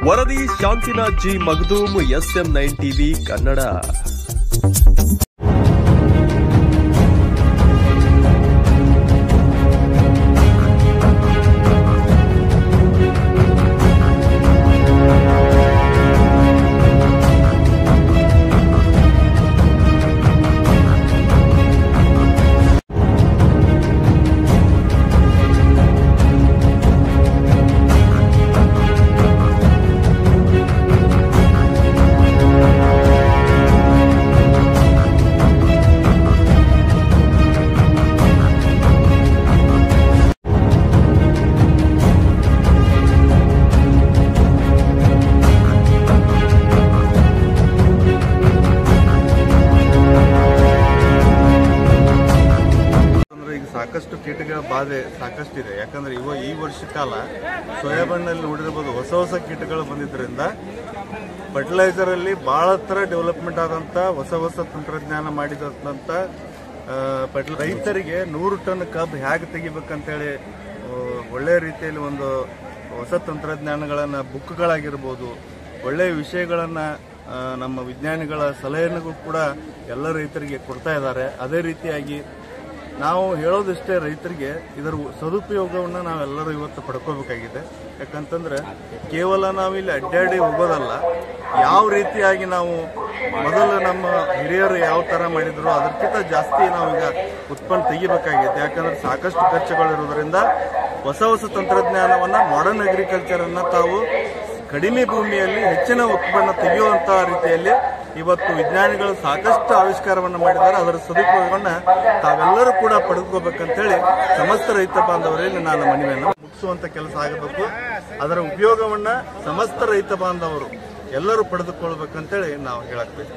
ವರದಿ Shantinath G Magdum SM9 TV Kannada. ಸಾಕಷ್ಟು ಕೀಟಗಳ ಬಾಧೆ ಸಾಕಷ್ಟಿದೆ. ಯಾಕಂದ್ರೆ ಈ ವರ್ಷ ಕಾಲ ಸೋಯಾಬೀನ್ನಲ್ಲಿ ನೋಡಿರಬಹುದು ಹೊಸ ಕೀಟಗಳು ಬಂದಿದ್ದರಿಂದ ಫರ್ಟಿಲೈಸರ್ ಅಲ್ಲಿ ಬಹಳ ತರ ಡೆವಲಪ್ಮೆಂಟ್ ಆದಂತ ಹೊಸ ತಂತ್ರಜ್ಞಾನ ಮಾಡಿದಂತ ರೈತರಿಗೆ 100 ಟನ್ ಕಬ್ಬು ಹೇಗೆ ತೆಗಿಬೇಕಂತೇಳಿ ಒಳ್ಳೆ ರೀತಿಯಲ್ಲಿ ಒಂದು ಹೊಸ ತಂತ್ರಜ್ಞಾನಗಳನ್ನ ಬುಕ್ಗಳಾಗಿರ್ಬೋದು, ಒಳ್ಳೆಯ ವಿಷಯಗಳನ್ನ ನಮ್ಮ ವಿಜ್ಞಾನಿಗಳ ಸಲಹೆಗೂ ಕೂಡ ಎಲ್ಲ ರೈತರಿಗೆ ಕೊಡ್ತಾ ಇದ್ದಾರೆ. ಅದೇ ರೀತಿಯಾಗಿ ನಾವು ಹೇಳೋದಿಷ್ಟೇ, ರೈತರಿಗೆ ಇದರ ಸದುಪಯೋಗವನ್ನು ನಾವೆಲ್ಲರೂ ಇವತ್ತು ಪಡ್ಕೋಬೇಕಾಗಿದೆ. ಯಾಕಂತಂದ್ರೆ ಕೇವಲ ನಾವಿಲ್ಲಿ ಅಡ್ಡಾಡಿ ಹೋಗೋದಲ್ಲ, ಯಾವ ರೀತಿಯಾಗಿ ನಾವು ಮೊದಲು ನಮ್ಮ ಹಿರಿಯರು ಯಾವ ತರ ಮಾಡಿದ್ರು ಅದಕ್ಕಿಂತ ಜಾಸ್ತಿ ನಾವೀಗ ಉತ್ಪನ್ನ ತೆಗಿಬೇಕಾಗಿದೆ. ಯಾಕಂದ್ರೆ ಸಾಕಷ್ಟು ಖರ್ಚುಗಳಿರೋದ್ರಿಂದ ಹೊಸ ತಂತ್ರಜ್ಞಾನವನ್ನ, ಮಾಡರ್ನ್ ಅಗ್ರಿಕಲ್ಚರ್ ಅನ್ನ ತಾವು ಕಡಿಮೆ ಭೂಮಿಯಲ್ಲಿ ಹೆಚ್ಚಿನ ಉತ್ಪನ್ನ ತೆಗೆಯುವಂತಹ ರೀತಿಯಲ್ಲಿ ಇವತ್ತು ವಿಜ್ಞಾನಿಗಳು ಸಾಕಷ್ಟು ಆವಿಷ್ಕಾರವನ್ನು ಮಾಡಿದ್ದಾರೆ. ಅದರ ಸದುಪಯೋಗವನ್ನ ತಾವೆಲ್ಲರೂ ಕೂಡ ಪಡೆದುಕೋಬೇಕಂತೇಳಿ ಸಮಸ್ತ ರೈತ ಬಾಂಧವರಲ್ಲಿ ನಾನು ಮನವಿಯನ್ನು ಮುಗಿಸುವಂತ ಕೆಲಸ ಆಗಬೇಕು. ಅದರ ಉಪಯೋಗವನ್ನ ಸಮಸ್ತ ರೈತ ಬಾಂಧವರು ಎಲ್ಲರೂ ಪಡೆದುಕೊಳ್ಬೇಕಂತೇಳಿ ನಾವು ಹೇಳಕ್ಬೇಕು.